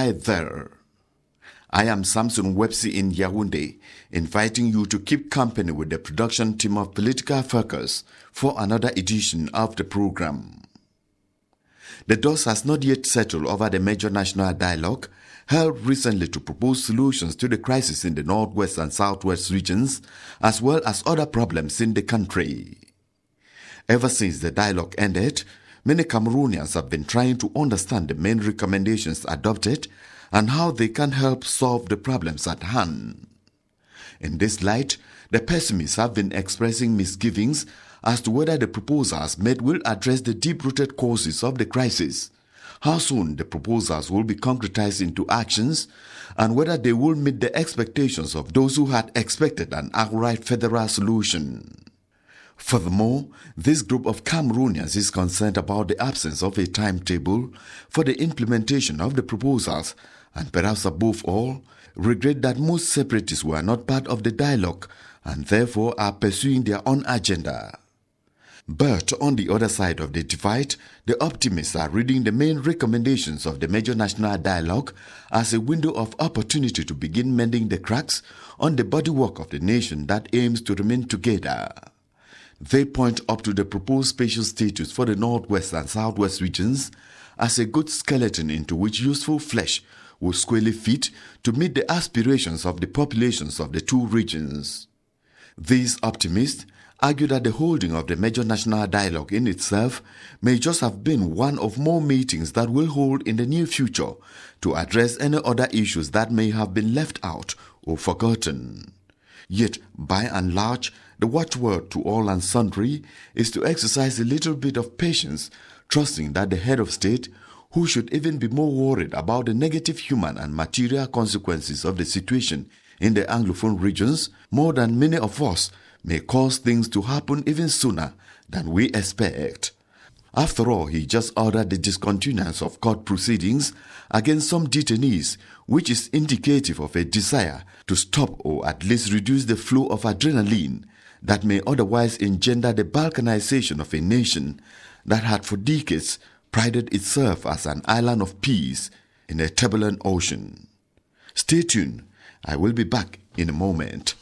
Hi there. I am Samson Ngwese in Yaoundé, inviting you to keep company with the production team of Political Focus for another edition of the program. The dust has not yet settled over the major national dialogue held recently to propose solutions to the crisis in the northwest and southwest regions, as well as other problems in the country. Ever since the dialogue ended, many Cameroonians have been trying to understand the main recommendations adopted and how they can help solve the problems at hand. In this light, the pessimists have been expressing misgivings as to whether the proposals made will address the deep-rooted causes of the crisis, how soon the proposals will be concretized into actions, and whether they will meet the expectations of those who had expected an outright federal solution. Furthermore, this group of Cameroonians is concerned about the absence of a timetable for the implementation of the proposals, and perhaps above all, regret that most separatists were not part of the dialogue and therefore are pursuing their own agenda. But on the other side of the divide, the optimists are reading the main recommendations of the major national dialogue as a window of opportunity to begin mending the cracks on the bodywork of the nation that aims to remain together. They point up to the proposed spatial status for the northwest and southwest regions as a good skeleton into which useful flesh will squarely fit to meet the aspirations of the populations of the two regions. These optimists argue that the holding of the major national dialogue in itself may just have been one of more meetings that will hold in the near future to address any other issues that may have been left out or forgotten. Yet, by and large, the watchword to all and sundry is to exercise a little bit of patience, trusting that the head of state, who should even be more worried about the negative human and material consequences of the situation in the Anglophone regions more than many of us, may cause things to happen even sooner than we expect. After all, he just ordered the discontinuance of court proceedings against some detainees, which is indicative of a desire to stop or at least reduce the flow of adrenaline that may otherwise engender the balkanization of a nation that had for decades prided itself as an island of peace in a turbulent ocean. Stay tuned. I will be back in a moment.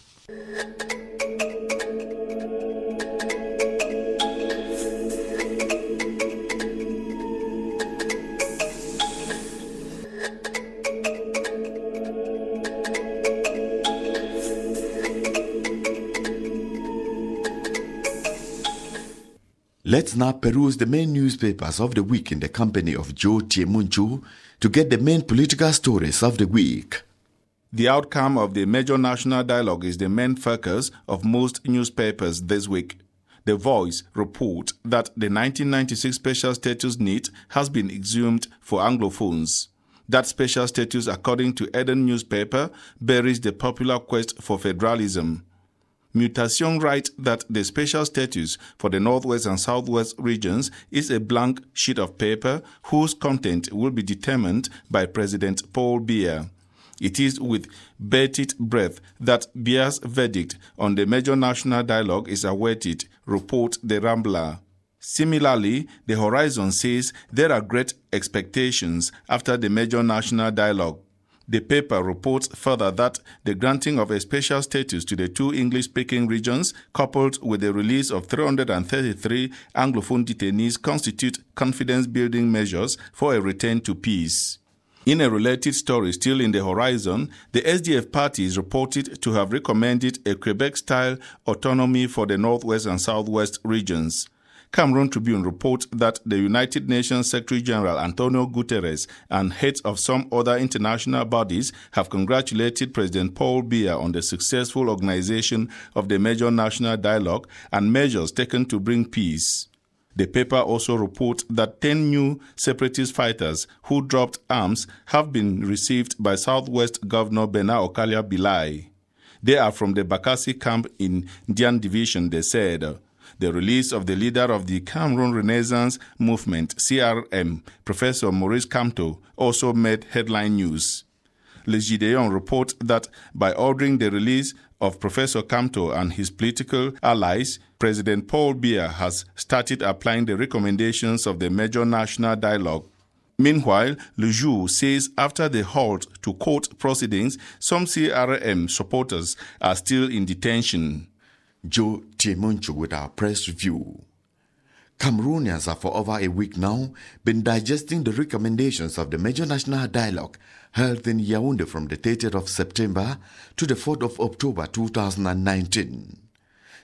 Let's now peruse the main newspapers of the week in the company of Joe Tiemunchu to get the main political stories of the week. The outcome of the major national dialogue is the main focus of most newspapers this week. The Voice report that the 1996 special status NEET has been exhumed for Anglophones. That special status, according to Eden newspaper, buries the popular quest for federalism. Mutation writes that the special status for the northwest and southwest regions is a blank sheet of paper whose content will be determined by President Paul Biya. It is with bated breath that Biya's verdict on the major national dialogue is awaited, report the Rambler. Similarly, the Horizon says there are great expectations after the major national dialogue. The paper reports further that the granting of a special status to the two English-speaking regions, coupled with the release of 333 Anglophone detainees, constitute confidence-building measures for a return to peace. In a related story still in the Horizon, the SDF party is reported to have recommended a Quebec-style autonomy for the northwest and southwest regions. Cameroon Tribune reports that the United Nations Secretary-General Antonio Guterres and heads of some other international bodies have congratulated President Paul Biya on the successful organization of the major national dialogue and measures taken to bring peace. The paper also reports that 10 new separatist fighters who dropped arms have been received by Southwest Governor Bernard Okalia Bilai. They are from the Bakassi camp in Dian Division, they said. The release of the leader of the Cameroon Renaissance Movement, CRM, Professor Maurice Kamto, also made headline news. Le Gideon reports that by ordering the release of Professor Kamto and his political allies, President Paul Biya has started applying the recommendations of the major national dialogue. Meanwhile, Le Jour says after the halt to court proceedings, some CRM supporters are still in detention. Joe Tiemunchu with our press review. Cameroonians have for over a week now been digesting the recommendations of the major national dialogue held in Yaoundé from the 30th of September to the 4th of October 2019.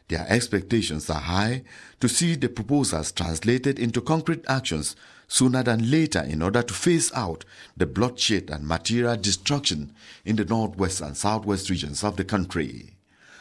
Their expectations are high to see the proposals translated into concrete actions sooner than later in order to phase out the bloodshed and material destruction in the northwest and southwest regions of the country.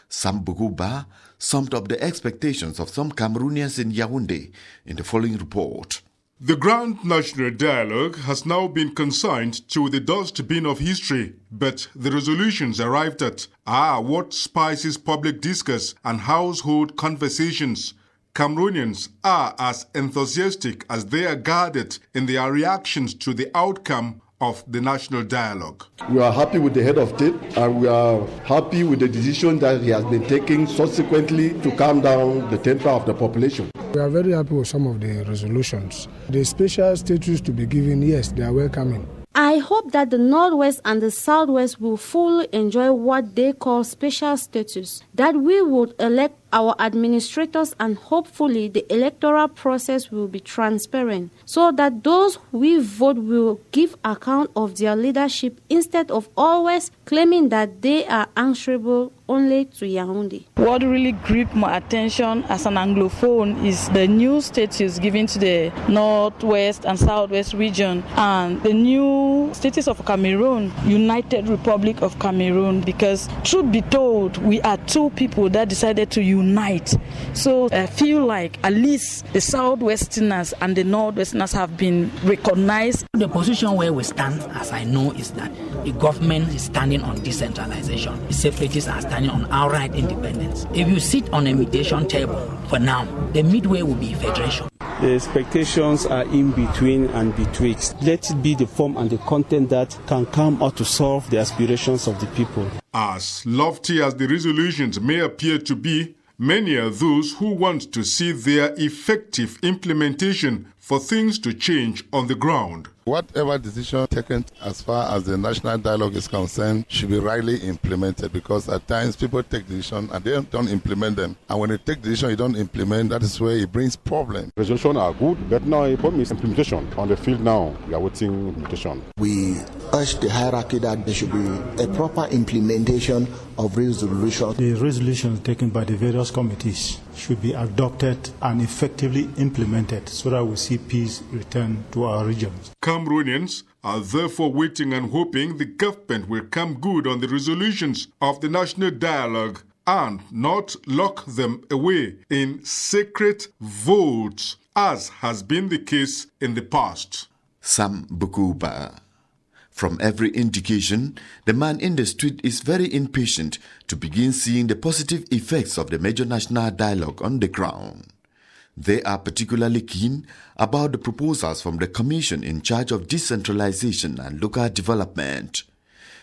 Sam Buguba summed up the expectations of some Cameroonians in Yaoundé in the following report. The Grand National Dialogue has now been consigned to the dustbin of history, but the resolutions arrived at are what spices public discourse and household conversations. Cameroonians are as enthusiastic as they are guarded in their reactions to the outcome of the national dialogue. We are happy with the head of state and we are happy with the decision that he has been taking subsequently to calm down the temper of the population. We are very happy with some of the resolutions. The special status to be given, yes, they are welcoming. I hope that the Northwest and the Southwest will fully enjoy what they call special status, that we would elect our administrators and hopefully the electoral process will be transparent so that those we vote will give account of their leadership instead of always claiming that they are answerable only to Yaoundé. What really gripped my attention as an Anglophone is the new status given to the Northwest and Southwest region and the new status of Cameroon, United Republic of Cameroon, because truth be told, we are two people that decided to unite. So I feel like at least the Southwesterners and the Northwesterners have been recognized. The position where we stand, as I know, is that the government is standing on decentralization. The separatists are standing on outright independence. If you sit on a mediation table for now, the midway will be federation. The expectations are in between and betwixt. Let it be the form and the content that can come out to solve the aspirations of the people. As lofty as the resolutions may appear to be, many are those who want to see their effective implementation for things to change on the ground. Whatever decision taken as far as the national dialogue is concerned should be rightly implemented, because at times people take decisions and they don't implement them. And when they take decision you don't implement, that is where it brings problems. Resolutions are good, but now it is implementation. On the field now, we are waiting implementation. We urge the hierarchy that there should be a proper implementation of resolutions. The resolutions taken by the various committees should be adopted and effectively implemented so that we see peace return to our regions. Cameroonians are therefore waiting and hoping the government will come good on the resolutions of the national dialogue and not lock them away in secret votes, as has been the case in the past. Sam Bukuba. From every indication, the man in the street is very impatient to begin seeing the positive effects of the major national dialogue on the ground. They are particularly keen about the proposals from the Commission in charge of decentralization and local development.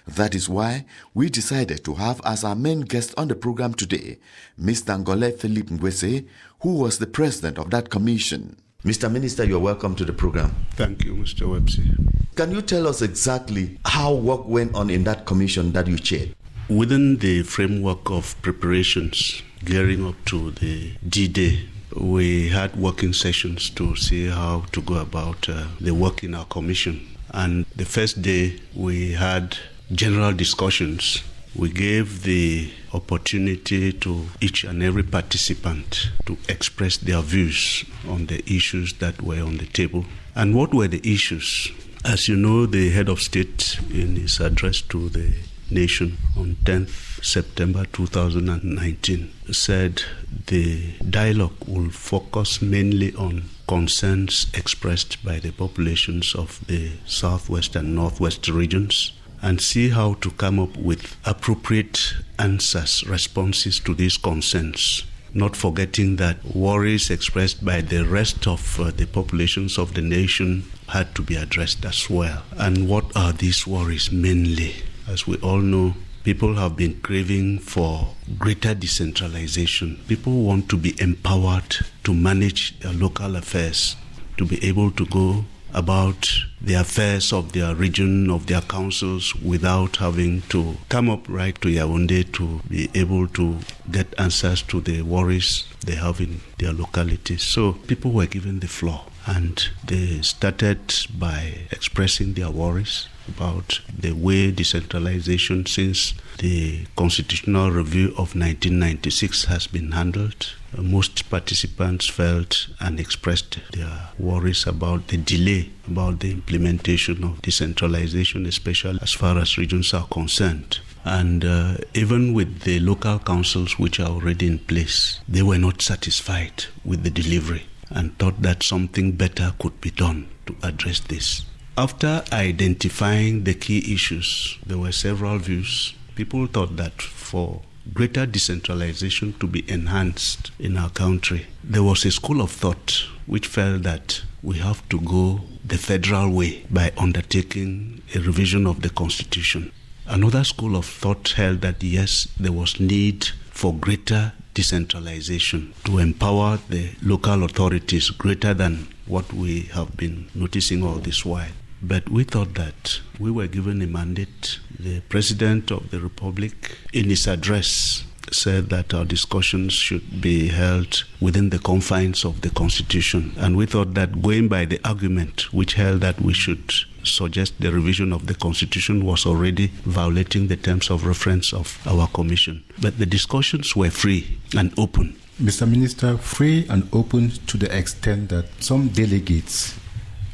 That is why we decided to have as our main guest on the program today, Mr. Ngole Philippe Ngwese, who was the president of that commission. Mr. Minister, you're welcome to the program. Thank you, Mr. Websey. Can you tell us exactly how work went on in that commission that you chaired? Within the framework of preparations gearing up to the D-Day, we had working sessions to see how to go about the work in our commission. And the first day, we had general discussions. We gave the opportunity to each and every participant to express their views on the issues that were on the table. And what were the issues? As you know, the head of state in his address to the nation on 10th September 2019 said the dialogue will focus mainly on concerns expressed by the populations of the southwest and northwest regions and see how to come up with appropriate answers, responses to these concerns, not forgetting that worries expressed by the rest of the populations of the nation had to be addressed as well. And what are these worries mainly? As we all know, people have been craving for greater decentralization. People want to be empowered to manage their local affairs, to be able to go about the affairs of their region, of their councils, without having to come up right to Yaoundé to be able to get answers to the worries they have in their localities. So people were given the floor, and they started by expressing their worries about the way decentralization since the constitutional review of 1996 has been handled. Most participants felt and expressed their worries about the delay, about the implementation of decentralization, especially as far as regions are concerned. And even with the local councils which are already in place, they were not satisfied with the delivery and thought that something better could be done to address this. After identifying the key issues, there were several views. People thought that for greater decentralization to be enhanced in our country, there was a school of thought which felt that we have to go the federal way by undertaking a revision of the Constitution. Another school of thought held that yes, there was need for greater decentralization to empower the local authorities greater than what we have been noticing all this while. But we thought that we were given a mandate. The President of the Republic, in his address, said that our discussions should be held within the confines of the Constitution. And we thought that going by the argument which held that we should suggest the revision of the Constitution was already violating the terms of reference of our commission. But the discussions were free and open. Mr. Minister, free and open to the extent that some delegates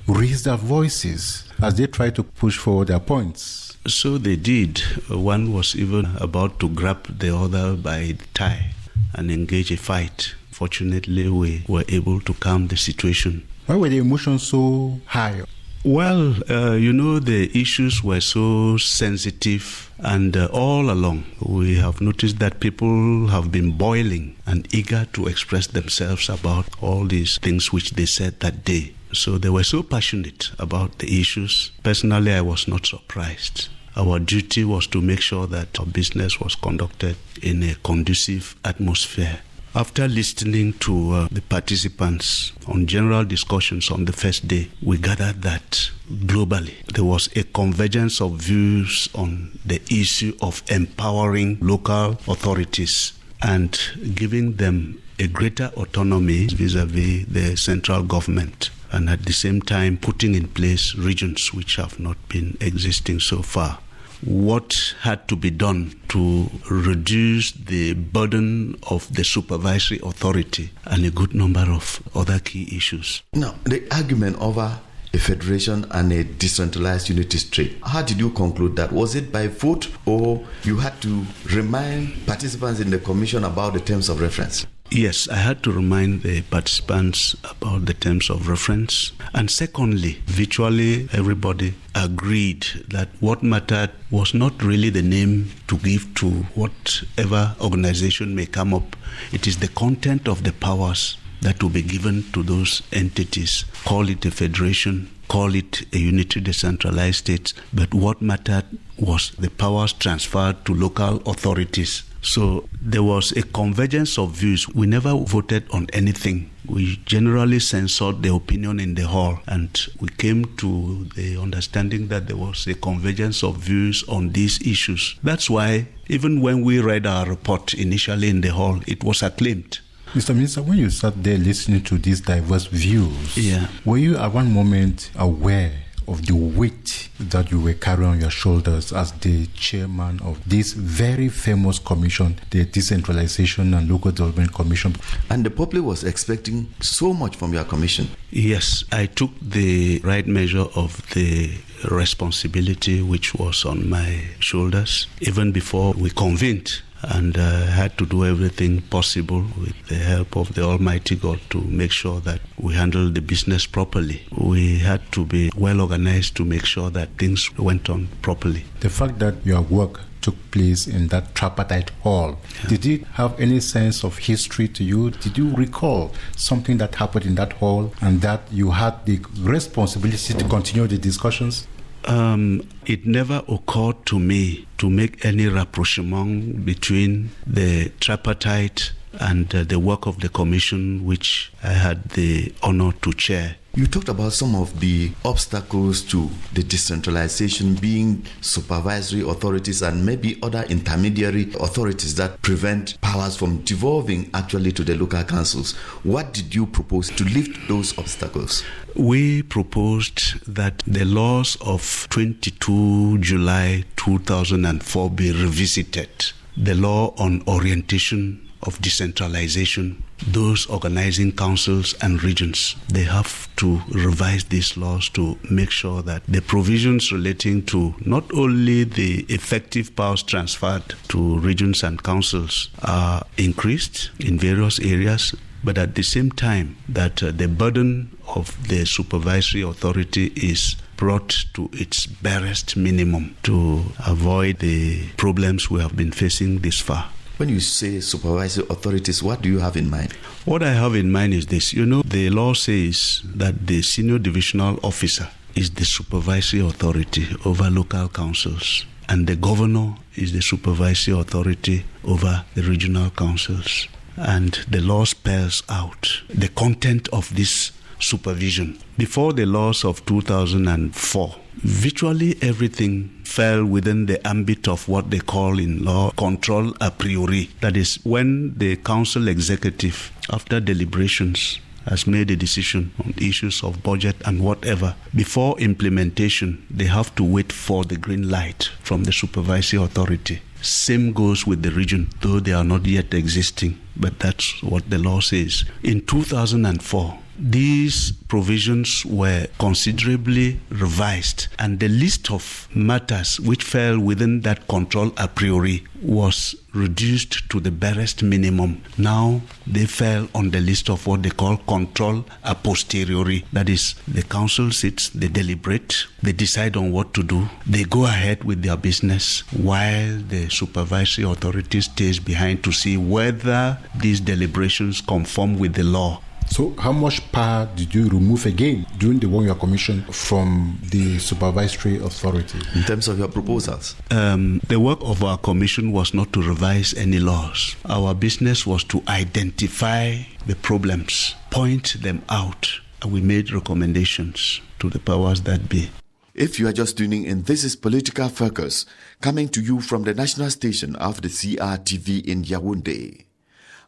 raise their voices as they try to push forward their points. So they did. One was even about to grab the other by the tie and engage a fight. Fortunately, we were able to calm the situation. Why were the emotions so high? Well, the issues were so sensitive, and all along we have noticed that people have been boiling and eager to express themselves about all these things which they said that day. So they were so passionate about the issues. Personally, I was not surprised. Our duty was to make sure that our business was conducted in a conducive atmosphere. After listening to the participants on general discussions on the first day, we gathered that globally there was a convergence of views on the issue of empowering local authorities and giving them a greater autonomy vis-à-vis the central government, and at the same time putting in place regions which have not been existing so far. What had to be done to reduce the burden of the supervisory authority and a good number of other key issues. Now, the argument over a federation and a decentralized unity state, how did you conclude that? Was it by vote, or you had to remind participants in the commission about the terms of reference? Yes, I had to remind the participants about the terms of reference. And secondly, virtually everybody agreed that what mattered was not really the name to give to whatever organization may come up. It is the content of the powers that will be given to those entities. Call it a federation, call it a unitary decentralized state, but what mattered was the powers transferred to local authorities. So there was a convergence of views. We never voted on anything. We generally censored the opinion in the hall, and we came to the understanding that there was a convergence of views on these issues. That's why even when we read our report initially in the hall, it was acclaimed. Mr. Minister, when you sat there listening to these diverse views, were you at one moment aware of the weight that you were carrying on your shoulders as the chairman of this very famous commission, the Decentralization and Local Development Commission? And the public was expecting so much from your commission. Yes, I took the right measure of the responsibility which was on my shoulders even before we convened, and had to do everything possible with the help of the Almighty God to make sure that we handle the business properly. We had to be well organized to make sure that things went on properly. The fact that your work took place in that tripartite hall, did it have any sense of history to you? Did you recall something that happened in that hall and that you had the responsibility to continue the discussions? It never occurred to me to make any rapprochement between the tripartite and the work of the commission which I had the honor to chair. You talked about some of the obstacles to the decentralization being supervisory authorities and maybe other intermediary authorities that prevent powers from devolving actually to the local councils. What did you propose to lift those obstacles? We proposed that the laws of 22 July 2004 be revisited. The law on orientation of decentralization, those organizing councils and regions, they have to revise these laws to make sure that the provisions relating to not only the effective powers transferred to regions and councils are increased in various areas, but at the same time that the burden of the supervisory authority is brought to its barest minimum to avoid the problems we have been facing this far. When you say supervisory authorities, what do you have in mind? What I have in mind is this. The law says that the senior divisional officer is the supervisory authority over local councils, and the governor is the supervisory authority over the regional councils. And the law spells out the content of this supervision. Before the laws of 2004, virtually everything fell within the ambit of what they call in law control a priori. That is, when the council executive, after deliberations, has made a decision on issues of budget and whatever, before implementation, they have to wait for the green light from the supervisory authority. Same goes with the region, though they are not yet existing, but that's what the law says. In 2004, these provisions were considerably revised, and the list of matters which fell within that control a priori was reduced to the barest minimum. Now they fell on the list of what they call control a posteriori. That is, the council sits, they deliberate, they decide on what to do, they go ahead with their business while the supervisory authority stays behind to see whether these deliberations conform with the law. So how much power did you remove again during the 1 year commission from the supervisory authority? In terms of your proposals? The work of our commission was not to revise any laws. Our business was to identify the problems, point them out, and we made recommendations to the powers that be. If you are just tuning in, this is Political Focus, coming to you from the national station of the CRTV in Yaoundé.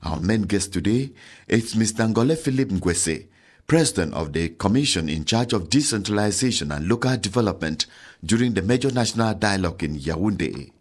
Our main guest today is Mr. Ngwese, President of the Commission in charge of Decentralization and Local Development during the Major National Dialogue in Yaoundé.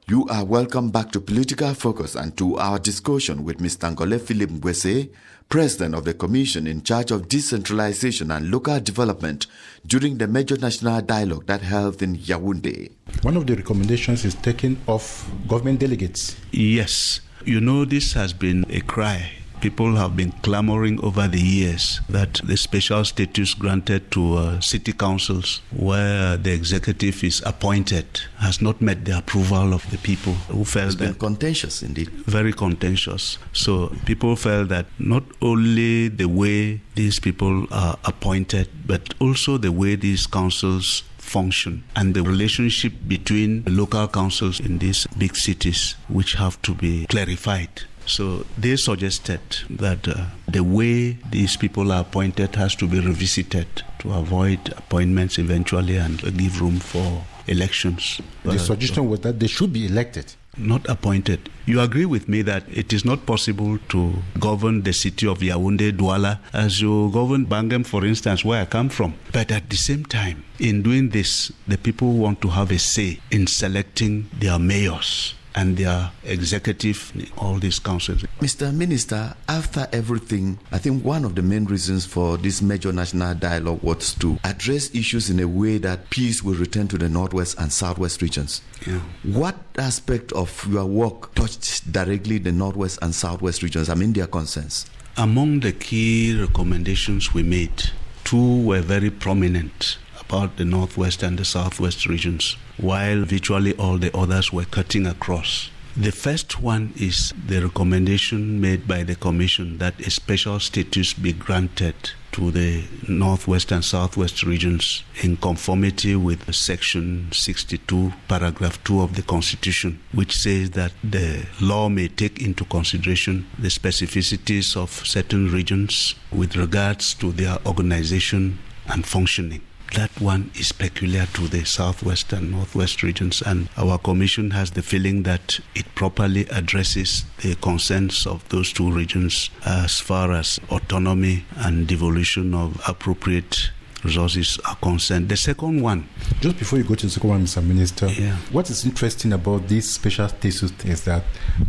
You are welcome back to Political Focus and to our discussion with Mr. Ngwese, President of the Commission in charge of Decentralization and Local Development during the Major National Dialogue that held in Yaoundé. One of the recommendations is taking off government delegates. Yes. This has been a cry. People have been clamoring over the years that the special status granted to city councils where the executive is appointed has not met the approval of the people who felt it's been contentious indeed. Very contentious. So people felt that not only the way these people are appointed, but also the way these councils function and the relationship between the local councils in these big cities, which have to be clarified. So they suggested that the way these people are appointed has to be revisited to avoid appointments eventually and give room for elections. The suggestion was that they should be elected. Not appointed. You agree with me that it is not possible to govern the city of Yaoundé, Douala, as you govern Bangam, for instance, where I come from. But at the same time, in doing this, the people want to have a say in selecting their mayors and their executive, all these councils. Mr. Minister, after everything, I think one of the main reasons for this major national dialogue was to address issues in a way that peace will return to the Northwest and Southwest regions. Yeah. What aspect of your work touched directly the Northwest and Southwest regions, their concerns? Among the key recommendations we made, two were very prominent about the Northwest and the Southwest regions, while virtually all the others were cutting across. The first one is the recommendation made by the Commission that a special status be granted to the Northwest and Southwest regions in conformity with Section 62, Paragraph 2 of the Constitution, which says that the law may take into consideration the specificities of certain regions with regards to their organization and functioning. That one is peculiar to the Southwest and Northwest regions, and our Commission has the feeling that it properly addresses the concerns of those two regions as far as autonomy and devolution of appropriate resources are concerned. The second one... Just before you go to the second one, Mr. Minister, what is interesting about this special status is that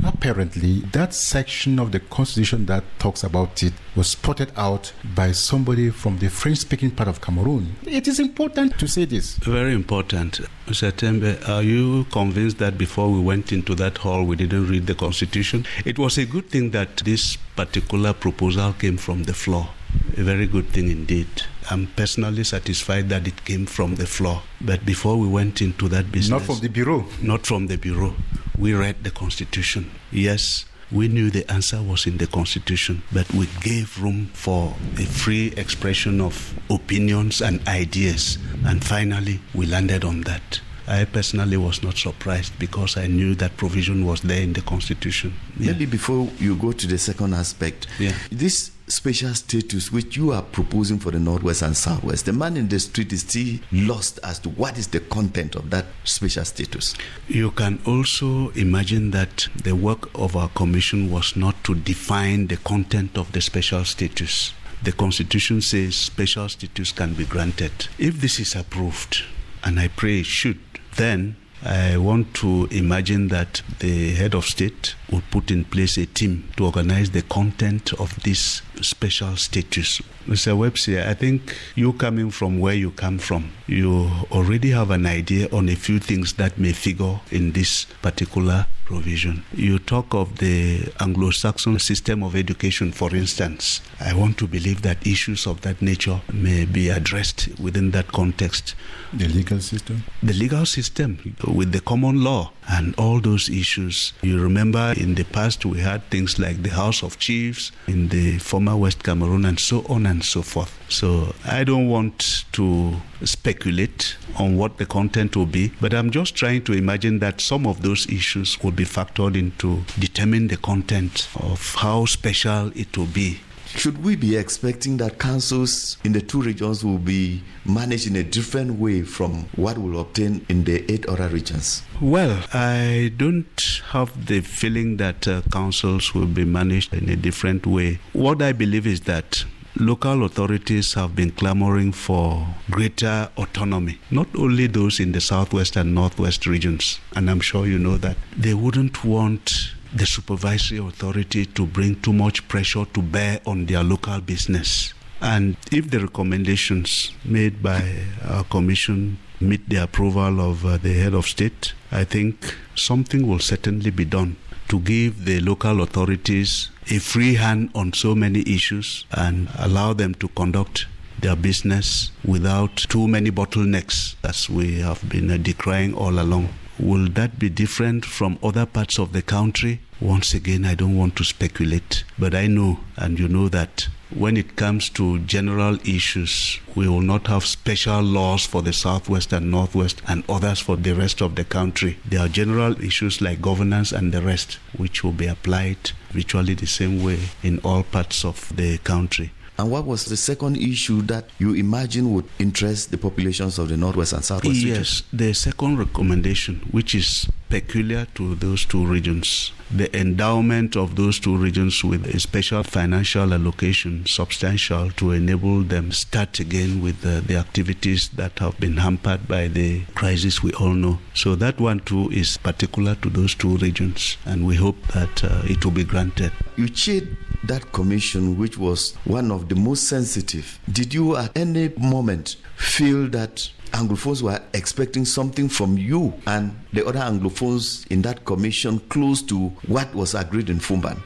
apparently that section of the Constitution that talks about it was spotted out by somebody from the French-speaking part of Cameroon. It is important to say this. Very important. Mr. Tembe, are you convinced that before we went into that hall we didn't read the Constitution? It was a good thing that this particular proposal came from the floor. A very good thing indeed. I'm personally satisfied that it came from the floor. But before we went into that business... Not from the Bureau. Not from the Bureau. We read the Constitution. Yes, we knew the answer was in the Constitution, but we gave room for a free expression of opinions and ideas. And finally, we landed on that. I personally was not surprised because I knew that provision was there in the Constitution. Maybe before you go to the second aspect, this special status which you are proposing for the Northwest and Southwest, the man in the street is still lost as to what is the content of that special status. You can also imagine that the work of our Commission was not to define the content of the special status. The Constitution says special status can be granted. If this is approved, and I pray it should, then I want to imagine that the head of state will put in place a team to organize the content of this special status. Mr. Webster, I think you coming from where you come from, you already have an idea on a few things that may figure in this particular provision. You talk of the Anglo-Saxon system of education, for instance. I want to believe that issues of that nature may be addressed within that context. The legal system? The legal system with the common law and all those issues. You remember in the past we had things like the House of Chiefs in the former West Cameroon and so on and so forth. So I don't want to speculate on what the content will be, but I'm just trying to imagine that some of those issues will be factored into determine the content of how special it will be. Should we be expecting that councils in the two regions will be managed in a different way from what we'll obtain in the 8 other regions? Well, I don't have the feeling that councils will be managed in a different way. What I believe is that local authorities have been clamoring for greater autonomy, not only those in the Southwest and Northwest regions, and I'm sure you know that. They wouldn't want the supervisory authority to bring too much pressure to bear on their local business. And if the recommendations made by our Commission meet the approval of the head of state, I think something will certainly be done to give the local authorities a free hand on so many issues and allow them to conduct their business without too many bottlenecks, as we have been decrying all along. Will that be different from other parts of the country? Once again, I don't want to speculate, but I know, and you know, that when it comes to general issues, we will not have special laws for the Southwest and Northwest and others for the rest of the country. There are general issues like governance and the rest, which will be applied virtually the same way in all parts of the country. And what was the second issue that you imagine would interest the populations of the Northwest and Southwest regions? Yes, the second recommendation, which is peculiar to those two regions, the endowment of those two regions with a special financial allocation, substantial, to enable them start again with the activities that have been hampered by the crisis we all know. So that one too is particular to those two regions, and we hope that it will be granted. You chaired that commission, which was one of the most sensitive. Did you at any moment feel that Anglophones were expecting something from you and the other Anglophones in that commission close to what was agreed in Fumban?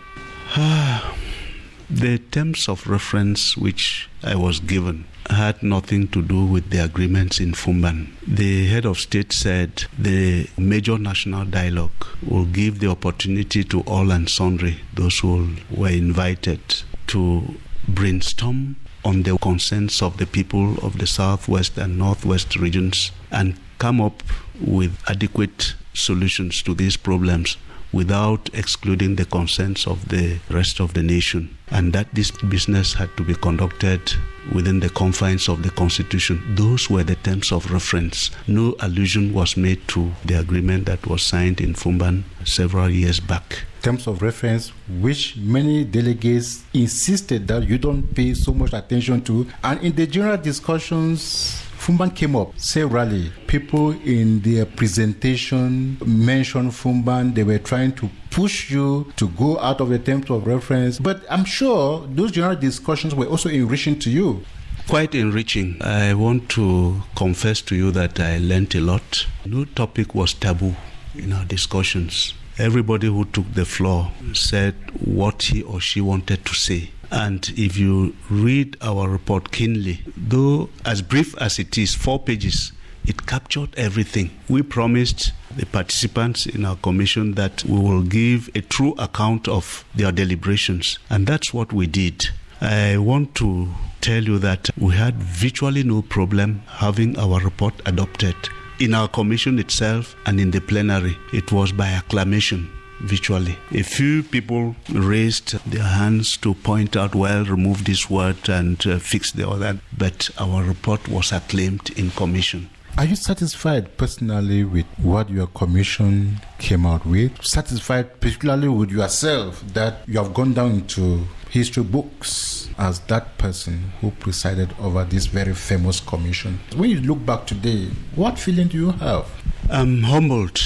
The terms of reference which I was given had nothing to do with the agreements in Fumban. The head of state said the major national dialogue will give the opportunity to all and sundry, those who were invited, to brainstorm on the concerns of the people of the southwest and northwest regions and come up with adequate solutions to these problems without excluding the concerns of the rest of the nation, and that this business had to be conducted within the confines of the Constitution. Those were the terms of reference. No allusion was made to the agreement that was signed in Fumban several years back. Terms of reference which many delegates insisted that you don't pay so much attention to, and in the general discussions Fumban came up severally. People in their presentation mentioned Fumban. They were trying to push you to go out of the terms of reference. But I'm sure those general discussions were also enriching to you. Quite enriching. I want to confess to you that I learned a lot. No topic was taboo in our discussions. Everybody who took the floor said what he or she wanted to say. And if you read our report keenly, though as brief as it is, 4 pages, it captured everything. We promised the participants in our commission that we will give a true account of their deliberations, and that's what we did. I want to tell you that we had virtually no problem having our report adopted in our commission itself and in the plenary. It was by acclamation. Virtually. A few people raised their hands to point out, well, remove this word and fix the other, but our report was acclaimed in commission. Are you satisfied personally with what your commission came out with? Satisfied particularly with yourself that you have gone down into history books as that person who presided over this very famous commission? When you look back today, what feeling do you have? I'm humbled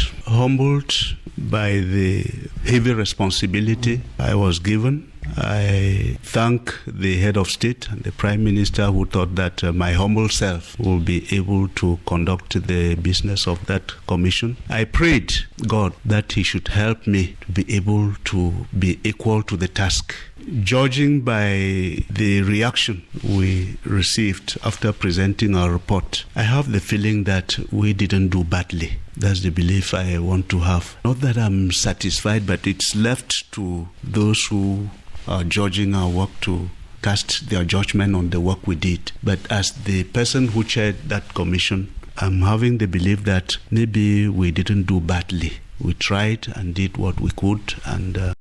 by the heavy responsibility I was given. I thank the head of state and the prime minister who thought that my humble self will be able to conduct the business of that commission. I prayed God that he should help me to be able to be equal to the task. Judging by the reaction we received after presenting our report, I have the feeling that we didn't do badly. That's the belief I want to have. Not that I'm satisfied, but it's left to those who are judging our work to cast their judgment on the work we did. But as the person who chaired that commission, I'm having the belief that maybe we didn't do badly. We tried and did what we could, and